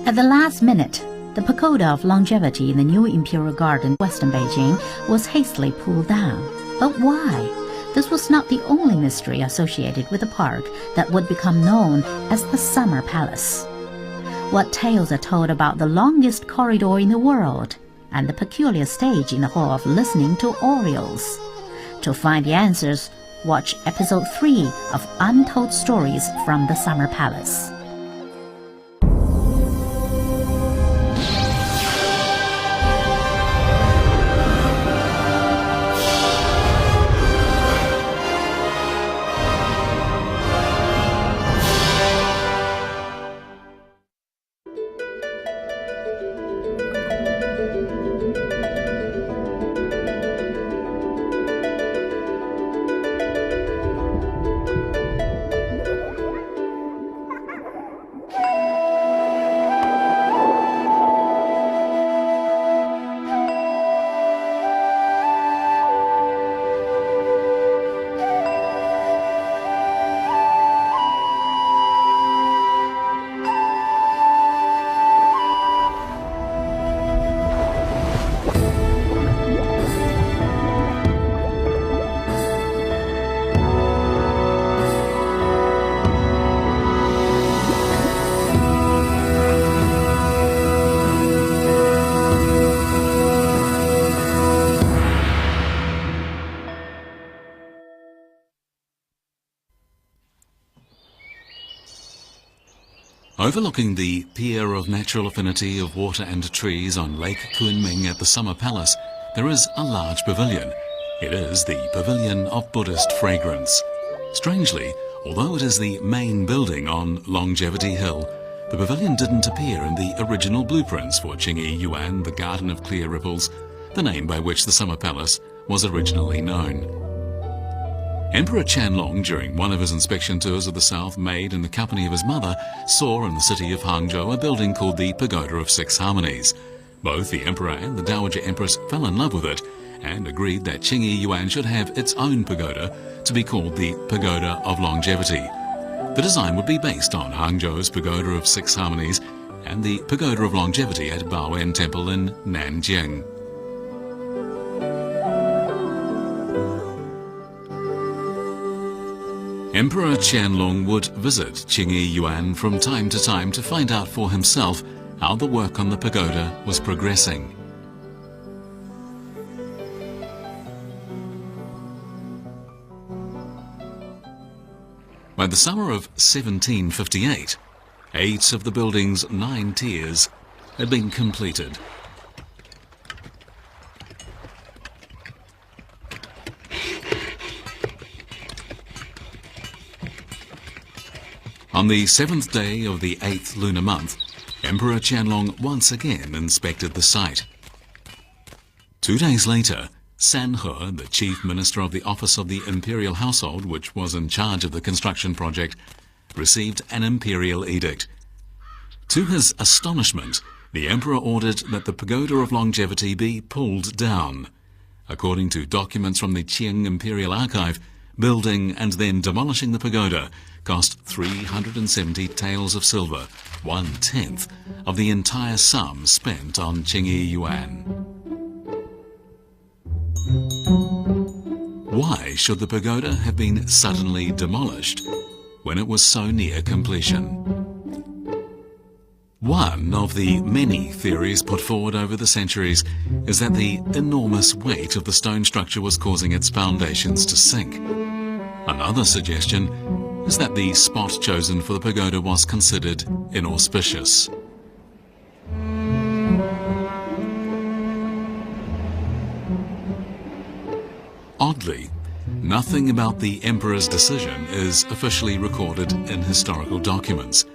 At the last minute, the Pagoda of Longevity in the new Imperial Garden, Western Beijing, was hastily pulled down. But why? This was not the only mystery associated with the park that would become known as the Summer Palace. What tales are told about the longest corridor in the world and the peculiar stage in the Hall of Listening to Orioles? To find the answers, watch Episode 3 of Untold Stories from the Summer Palace. Overlooking the pier of natural affinity of water and trees on Lake Kunming at the Summer Palace, there is a large pavilion. It is the Pavilion of Buddhist Fragrance. Strangely, although it is the main building on Longevity Hill, the pavilion didn't appear in the original blueprints for Qingyi Yuan, the Garden of Clear Ripples, the name by which the Summer Palace was originally known. Emperor Qianlong, during one of his inspection tours of the south made in the company of his mother, saw in the city of Hangzhou a building called the Pagoda of Six Harmonies. Both the emperor and the Dowager Empress fell in love with it and agreed that Qingyi Yuan should have its own pagoda to be called the Pagoda of Longevity. The design would be based on Hangzhou's Pagoda of Six Harmonies and the Pagoda of Longevity at Baoan Temple in Nanjing. Emperor Qianlong would visit Qingyi Yuan from time to time to find out for himself how the work on the pagoda was progressing. By the summer of 1758, 8 of the building's 9 tiers had been completed. On the 7th day of the 8th lunar month, Emperor Qianlong once again inspected the site. 2 days later, San He, the chief minister of the Office of the Imperial Household, which was in charge of the construction project, received an imperial edict. To his astonishment, the emperor ordered that the Pagoda of Longevity be pulled down. According to documents from the Qing Imperial Archive, building and then demolishing the pagoda cost 370 taels of silver, 1/10 of the entire sum spent on Qingyi Yuan. Why should the pagoda have been suddenly demolished when it was so near completion? One of the many theories put forward over the centuries is that the enormous weight of the stone structure was causing its foundations to sink. Another suggestion is that the spot chosen for the pagoda was considered inauspicious. Oddly, nothing about the emperor's decision is officially recorded in historical documents.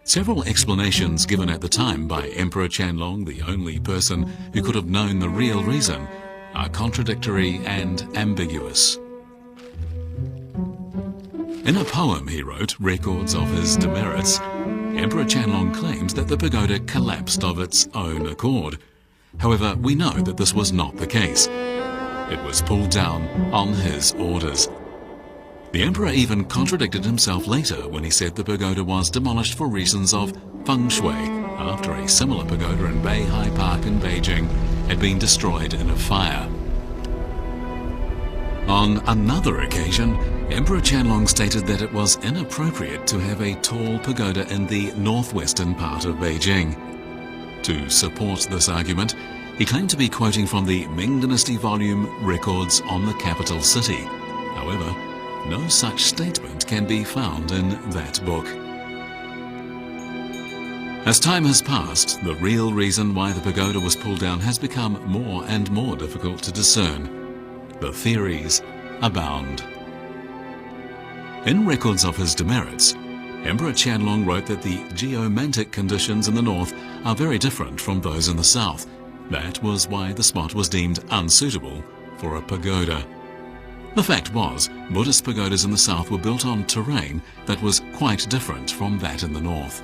Several explanations given at the time by Emperor Qianlong, the only person who could have known the real reason, are contradictory and ambiguous. In a poem he wrote, Records of His Demerits, Emperor Qianlong claims that the pagoda collapsed of its own accord. However, we know that this was not the case. It was pulled down on his orders. The emperor even contradicted himself later when he said the pagoda was demolished for reasons of feng shui, after a similar pagoda in Beihai Park in Beijing had been destroyed in a fire. On another occasion, Emperor Qianlong stated that it was inappropriate to have a tall pagoda in the northwestern part of Beijing. To support this argument, he claimed to be quoting from the Ming Dynasty volume Records on the Capital City. However, no such statement can be found in that book. As time has passed, the real reason why the pagoda was pulled down has become more and more difficult to discern. The theories abound. In records of his demerits, Emperor Qianlong wrote that the geomantic conditions in the north are very different from those in the south. That was why the spot was deemed unsuitable for a pagoda. The fact was, Buddhist pagodas in the south were built on terrain that was quite different from that in the north.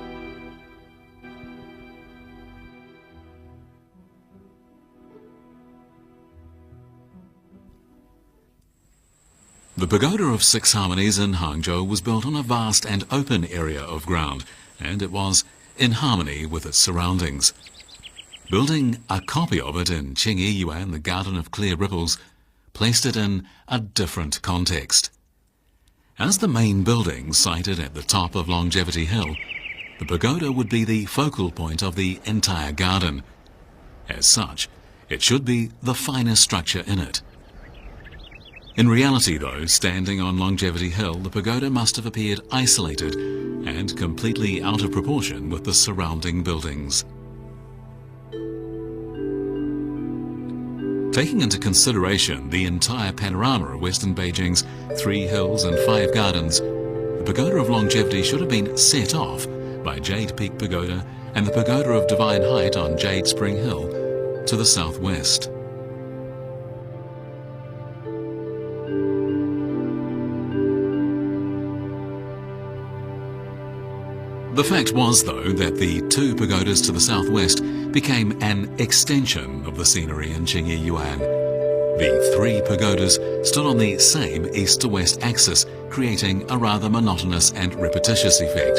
The Pagoda of Six Harmonies in Hangzhou was built on a vast and open area of ground, and it was in harmony with its surroundings. Building a copy of it in Qingyi Yuan, the Garden of Clear Ripples, placed it in a different context. As the main building sited at the top of Longevity Hill, the pagoda would be the focal point of the entire garden. As such, it should be the finest structure in it. In reality, though, standing on Longevity Hill, the pagoda must have appeared isolated and completely out of proportion with the surrounding buildings. Taking into consideration the entire panorama of Western Beijing's 3 hills and 5 gardens, the Pagoda of Longevity should have been set off by Jade Peak Pagoda and the Pagoda of Divine Height on Jade Spring Hill to the southwest. The fact was, though, that the 2 pagodas to the southwest became an extension of the scenery in Qingyi Yuan. The 3 pagodas stood on the same east-to-west axis, creating a rather monotonous and repetitious effect.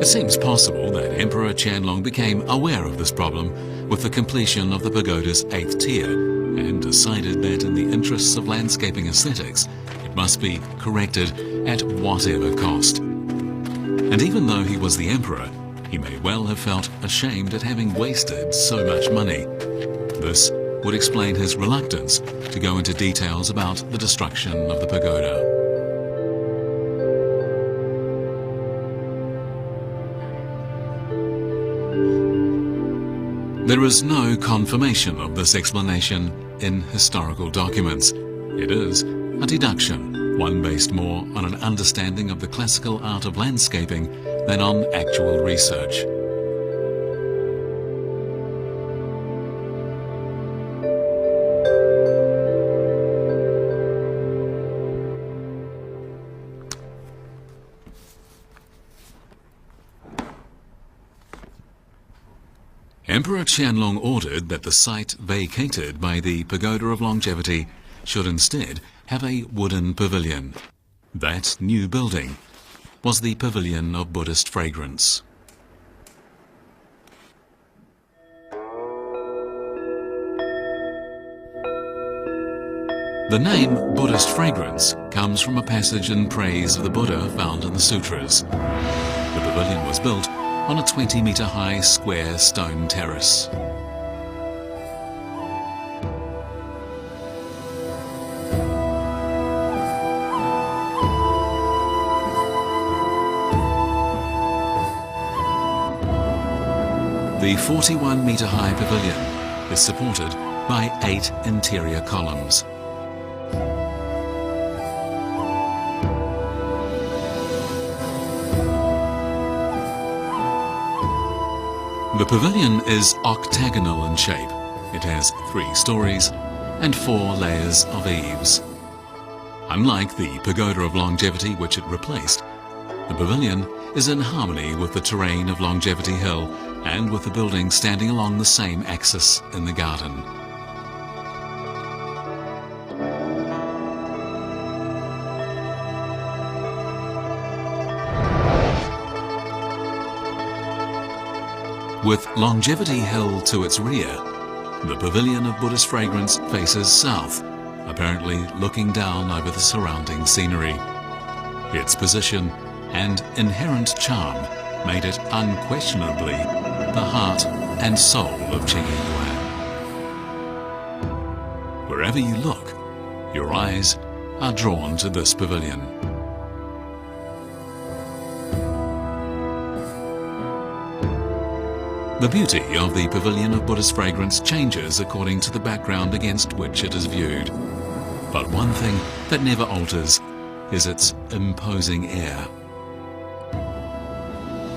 It seems possible that Emperor Qianlong became aware of this problem with the completion of the pagoda's 8th tier, and decided that in the interests of landscaping aesthetics, it must be corrected at whatever cost. And even though he was the emperor, he may well have felt ashamed at having wasted so much money. This would explain his reluctance to go into details about the destruction of the pagoda. There is no confirmation of this explanation in historical documents. It is a deduction, one based more on an understanding of the classical art of landscaping than on actual research. Emperor Qianlong ordered that the site vacated by the Pagoda of Longevity should instead have a wooden pavilion. That new building was the Pavilion of Buddhist Fragrance. The name Buddhist Fragrance comes from a passage in praise of the Buddha found in the Sutras. The pavilion was built on a 20-meter-high square stone terrace. The 41-meter-high pavilion is supported by 8 interior columns. The pavilion is octagonal in shape. It has 3 stories and 4 layers of eaves. Unlike the Pagoda of Longevity, which it replaced, the pavilion is in harmony with the terrain of Longevity Hill and with the building standing along the same axis in the garden. With Longevity Hill to its rear, the Pavilion of Buddhist Fragrance faces south, apparently looking down over the surrounding scenery. Its position and inherent charm made it unquestionably the heart and soul of Qingyi Yuan. Wherever you look, your eyes are drawn to this pavilion. The beauty of the Pavilion of Buddhist Fragrance changes according to the background against which it is viewed. But one thing that never alters is its imposing air.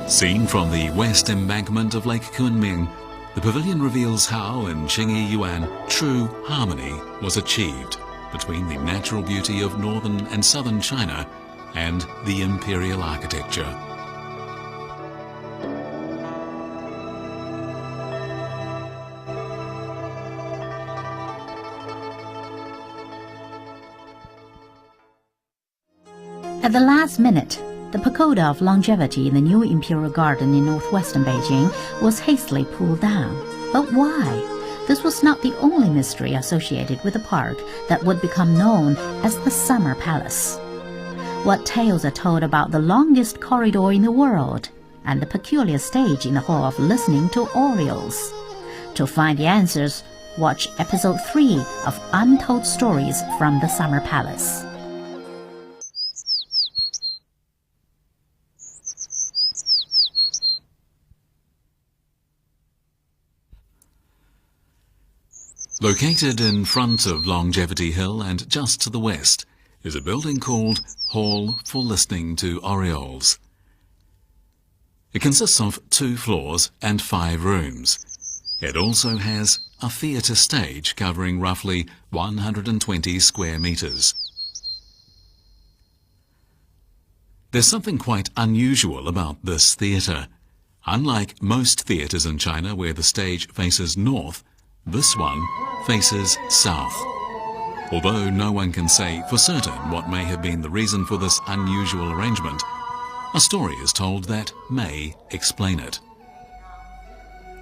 Seen from the west embankment of Lake Kunming, the pavilion reveals how in Qingyi Yuan true harmony was achieved between the natural beauty of northern and southern China and the imperial architecture. At the last minute, the pagoda of longevity in the new Imperial Garden in northwestern Beijing was hastily pulled down. But why? This was not the only mystery associated with the park that would become known as the Summer Palace. What tales are told about the longest corridor in the world and the peculiar stage in the Hall of Listening to Orioles? To find the answers, watch episode 3 of Untold Stories from the Summer Palace. Located in front of Longevity Hill and just to the west is a building called Hall for Listening to Orioles. It consists of 2 floors and 5 rooms. It also has a theatre stage covering roughly 120 square meters. There's something quite unusual about this theatre. Unlike most theatres in China where the stage faces north, this one faces south. Although no one can say for certain what may have been the reason for this unusual arrangement, a story is told that may explain it.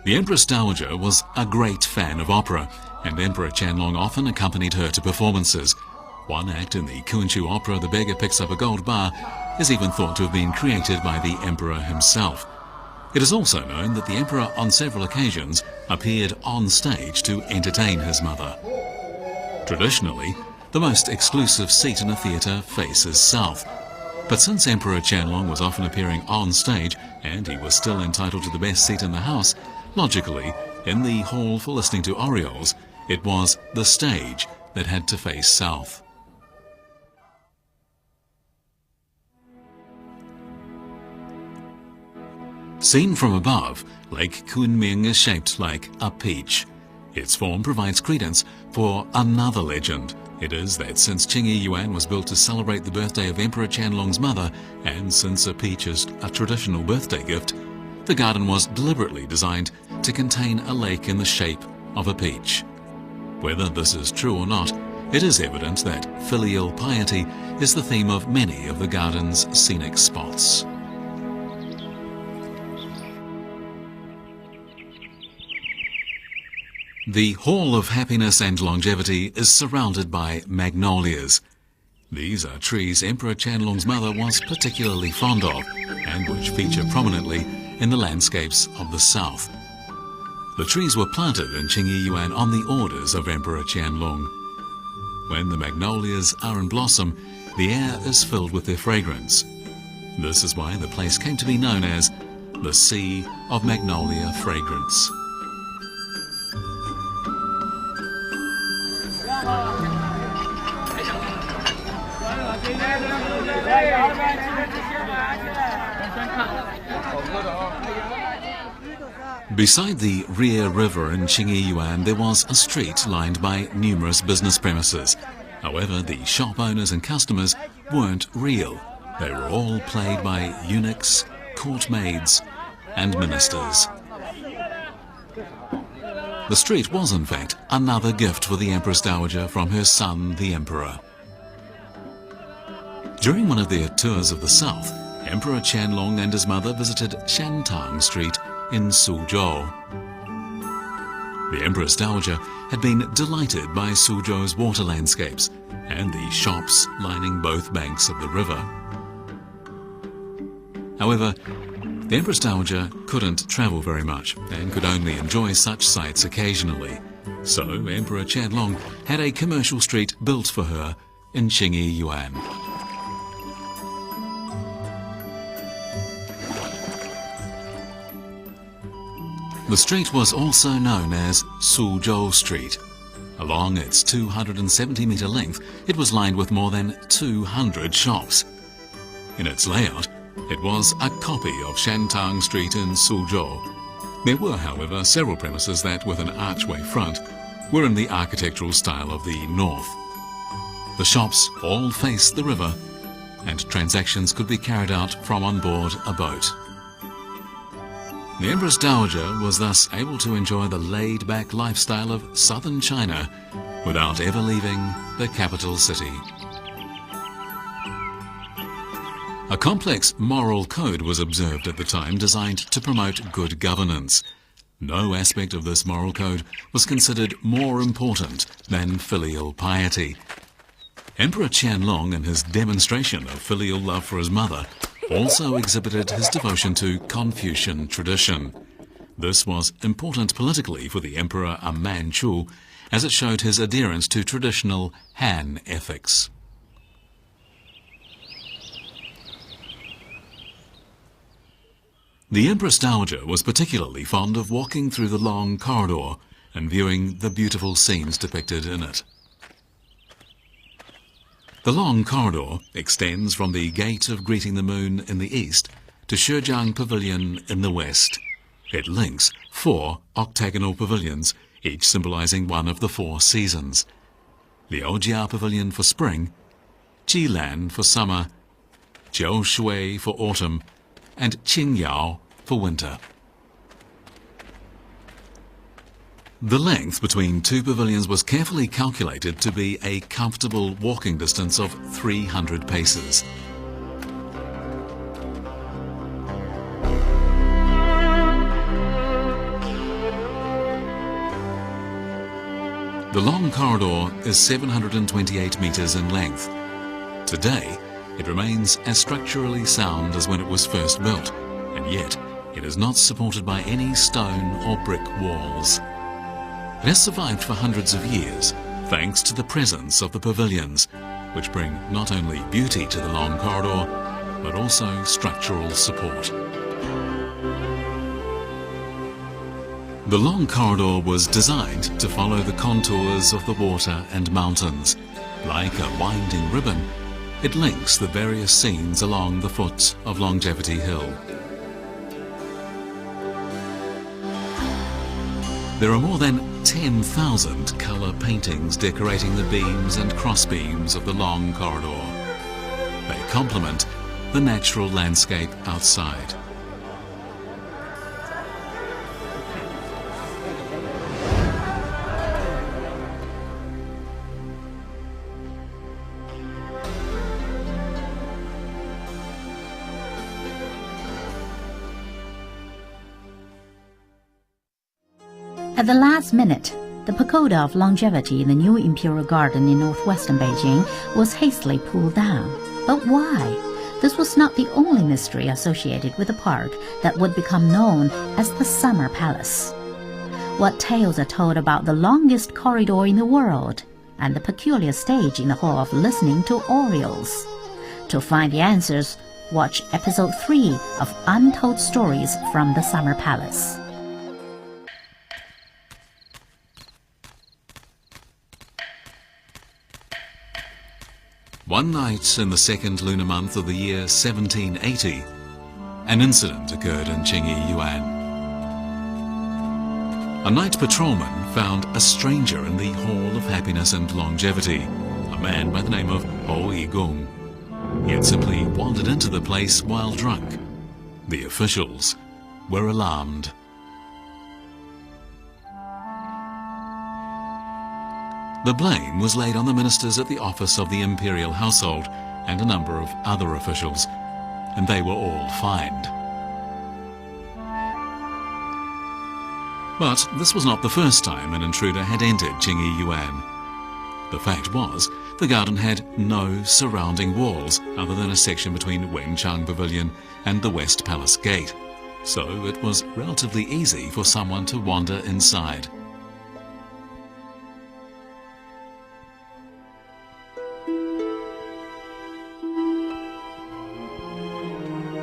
The Empress Dowager was a great fan of opera, and Emperor Qianlong often accompanied her to performances. One act in the Kunchu opera, The Beggar Picks Up a Gold Bar, is even thought to have been created by the emperor himself. It is also known that the emperor on several occasions appeared on stage to entertain his mother. Traditionally, the most exclusive seat in a theatre faces south. But since Emperor Qianlong was often appearing on stage, and he was still entitled to the best seat in the house, logically, in the Hall for Listening to Orioles, it was the stage that had to face south. Seen from above, Lake Kunming is shaped like a peach. Its form provides credence for another legend. It is that since Qingyi Yuan was built to celebrate the birthday of Emperor Qianlong's mother, and since a peach is a traditional birthday gift, the garden was deliberately designed to contain a lake in the shape of a peach. Whether this is true or not, it is evident that filial piety is the theme of many of the garden's scenic spots. The Hall of Happiness and Longevity is surrounded by magnolias. These are trees Emperor Qianlong's mother was particularly fond of, and which feature prominently in the landscapes of the south. The trees were planted in Qingyi Yuan on the orders of Emperor Qianlong. When the magnolias are in blossom, the air is filled with their fragrance. This is why the place came to be known as the Sea of Magnolia Fragrance. Beside the Rie River in Qingyi Yuan, there was a street lined by numerous business premises. However, the shop owners and customers weren't real. They were all played by eunuchs, court maids, and ministers. The street was, in fact, another gift for the Empress Dowager from her son, the Emperor. During one of their tours of the south, Emperor Qianlong and his mother visited Shantang Street, in Suzhou. The Empress Dowager had been delighted by Suzhou's water landscapes and the shops lining both banks of the river. However, the Empress Dowager couldn't travel very much and could only enjoy such sights occasionally. So Emperor Qianlong had a commercial street built for her in Qingyi Yuan. The street was also known as Suzhou Street. Along its 270-meter length, it was lined with more than 200 shops. In its layout, it was a copy of Shantang Street in Suzhou. There were, however, several premises that, with an archway front, were in the architectural style of the north. The shops all faced the river, and transactions could be carried out from on board a boat. The Empress Dowager was thus able to enjoy the laid-back lifestyle of southern China without ever leaving the capital city. A complex moral code was observed at the time designed to promote good governance. No aspect of this moral code was considered more important than filial piety. Emperor Qianlong, in his demonstration of filial love for his mother, also exhibited his devotion to Confucian tradition. This was important politically for the Emperor of Manchu, as it showed his adherence to traditional Han ethics. The Empress Dowager was particularly fond of walking through the long corridor and viewing the beautiful scenes depicted in it. The long corridor extends from the Gate of Greeting the Moon in the east to Shejiang Pavilion in the west. It links 4 octagonal pavilions, each symbolizing one of the 4 seasons. Liujia Pavilion for spring, Jilan for summer, Jiushui for autumn, and Qingyao for winter. The length between 2 pavilions was carefully calculated to be a comfortable walking distance of 300 paces. The long corridor is 728 meters in length. Today, it remains as structurally sound as when it was first built, and yet it is not supported by any stone or brick walls. It has survived for hundreds of years, thanks to the presence of the pavilions, which bring not only beauty to the long corridor, but also structural support. The long corridor was designed to follow the contours of the water and mountains. Like a winding ribbon, it links the various scenes along the foot of Longevity Hill. There are more than 10,000 colour paintings decorating the beams and crossbeams of the long corridor. They complement the natural landscape outside. At the last minute, the pagoda of longevity in the new Imperial Garden in northwestern Beijing was hastily pulled down. But why? This was not the only mystery associated with the park that would become known as the Summer Palace. What tales are told about the longest corridor in the world and the peculiar stage in the Hall of Listening to Orioles? To find the answers, watch episode 3 of Untold Stories from the Summer Palace. One night in the second lunar month of the year 1780, an incident occurred in Qingyi Yuan. A night patrolman found a stranger in the Hall of Happiness and Longevity, a man by the name of Ho Yigong. He had simply wandered into the place while drunk. The officials were alarmed. The blame was laid on the ministers at the office of the imperial household and a number of other officials, and they were all fined. But this was not the first time an intruder had entered Qingyi Yuan. The fact was, the garden had no surrounding walls other than a section between Wenchang Pavilion and the West Palace Gate, so it was relatively easy for someone to wander inside.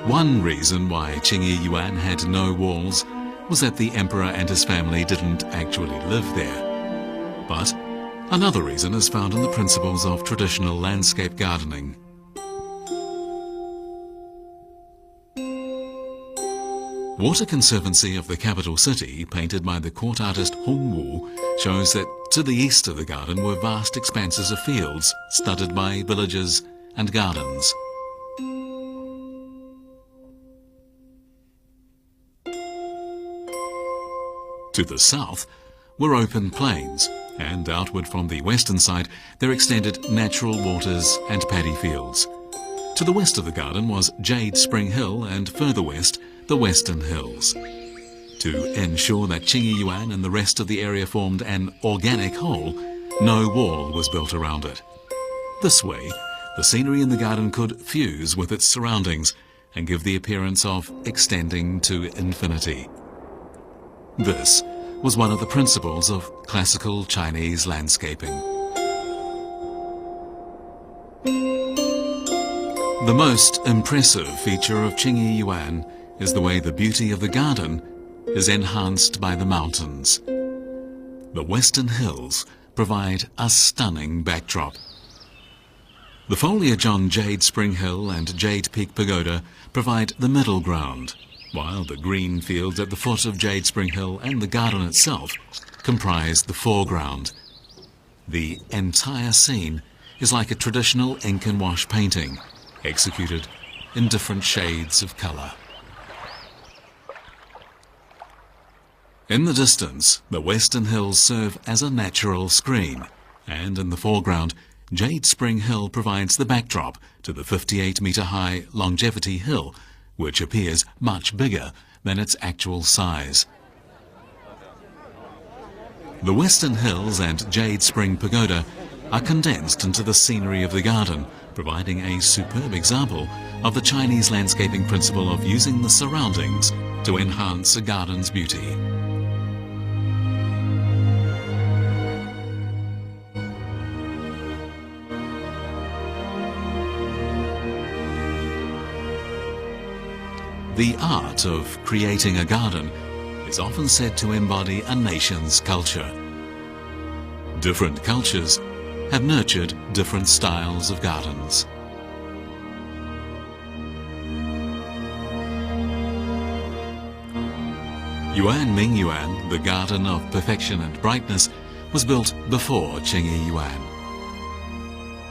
One reason why Qingyi Yuan had no walls was that the emperor and his family didn't actually live there. But another reason is found in the principles of traditional landscape gardening. Water Conservancy of the capital city, painted by the court artist Hong Wu, shows that to the east of the garden were vast expanses of fields studded by villages and gardens. To the south were open plains, and outward from the western side there extended natural waters and paddy fields. To the west of the garden was Jade Spring Hill, and further west the Western Hills. To ensure that Qingyi Yuan and the rest of the area formed an organic whole, no wall was built around it. This way, the scenery in the garden could fuse with its surroundings and give the appearance of extending to infinity. This was one of the principles of classical Chinese landscaping. The most impressive feature of Qingyi Yuan is the way the beauty of the garden is enhanced by the mountains. The Western Hills provide a stunning backdrop. The foliage on Jade Spring Hill and Jade Peak Pagoda provide the middle ground, while the green fields at the foot of Jade Spring Hill and the garden itself comprise the foreground. The entire scene is like a traditional ink and wash painting, executed in different shades of colour. In the distance, the Western Hills serve as a natural screen, and in the foreground, Jade Spring Hill provides the backdrop to the 58-metre-high Longevity Hill, which appears much bigger than its actual size. The Western Hills and Jade Spring Pagoda are condensed into the scenery of the garden, providing a superb example of the Chinese landscaping principle of using the surroundings to enhance a garden's beauty. The art of creating a garden is often said to embody a nation's culture. Different cultures have nurtured different styles of gardens. Yuan Ming Yuan, the Garden of Perfection and Brightness, was built before Qingyi Yuan.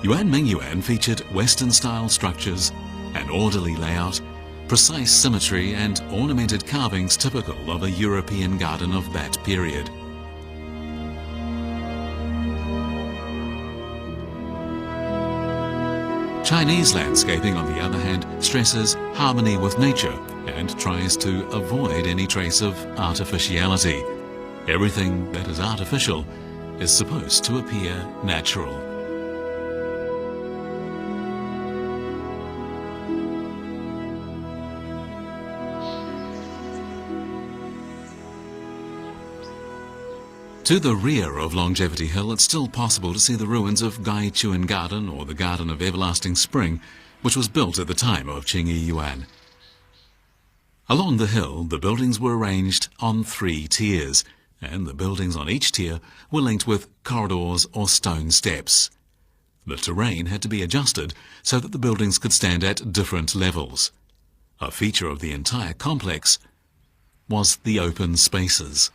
Yuan Ming Yuan featured Western-style structures, an orderly layout, precise symmetry and ornamented carvings typical of a European garden of that period. Chinese landscaping, on the other hand, stresses harmony with nature and tries to avoid any trace of artificiality. Everything that is artificial is supposed to appear natural. To the rear of Longevity Hill, it's still possible to see the ruins of Gai Chuan Garden, or the Garden of Everlasting Spring, which was built at the time of Qingyi Yuan. Along the hill, the buildings were arranged on 3 tiers, and the buildings on each tier were linked with corridors or stone steps. The terrain had to be adjusted so that the buildings could stand at different levels. A feature of the entire complex was the open spaces.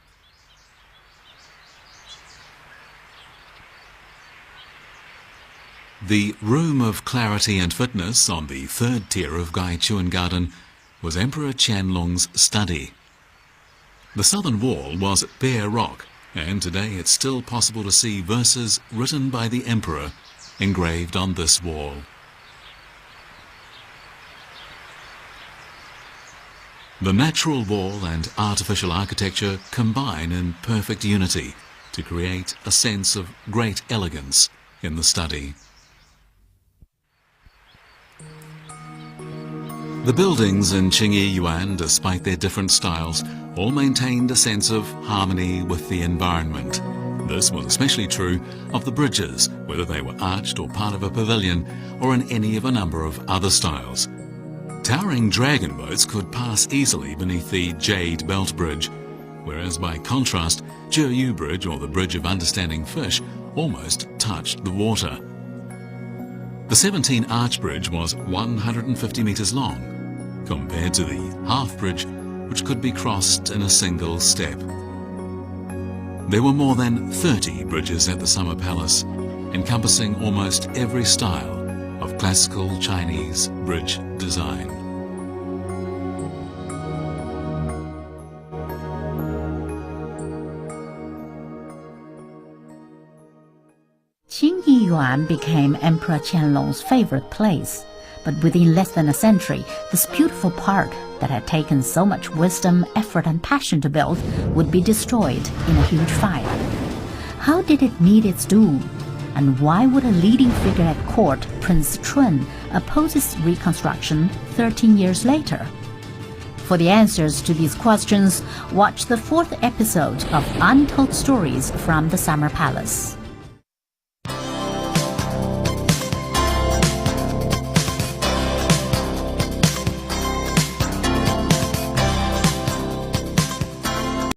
The Room of Clarity and Fitness on the 3rd tier of Gai Chuan Garden was Emperor Qianlong's study. The southern wall was bare rock, and today it's still possible to see verses written by the emperor engraved on this wall. The natural wall and artificial architecture combine in perfect unity to create a sense of great elegance in the study. The buildings in Qingyi Yuan, despite their different styles, all maintained a sense of harmony with the environment. This was especially true of the bridges, whether they were arched or part of a pavilion, or in any of a number of other styles. Towering dragon boats could pass easily beneath the Jade Belt Bridge, whereas by contrast, Jiu Bridge, or the Bridge of Understanding Fish, almost touched the water. The 17-arch bridge was 150 metres long, compared to the half bridge, which could be crossed in a single step. There were more than 30 bridges at the Summer Palace, encompassing almost every style of classical Chinese bridge design. Qingyi Yuan became Emperor Qianlong's favorite place, but within less than a century, this beautiful park that had taken so much wisdom, effort and passion to build would be destroyed in a huge fire. How did it meet its doom? And why would a leading figure at court, Prince Chun, oppose its reconstruction 13 years later? For the answers to these questions, watch the 4th episode of Untold Stories from the Summer Palace.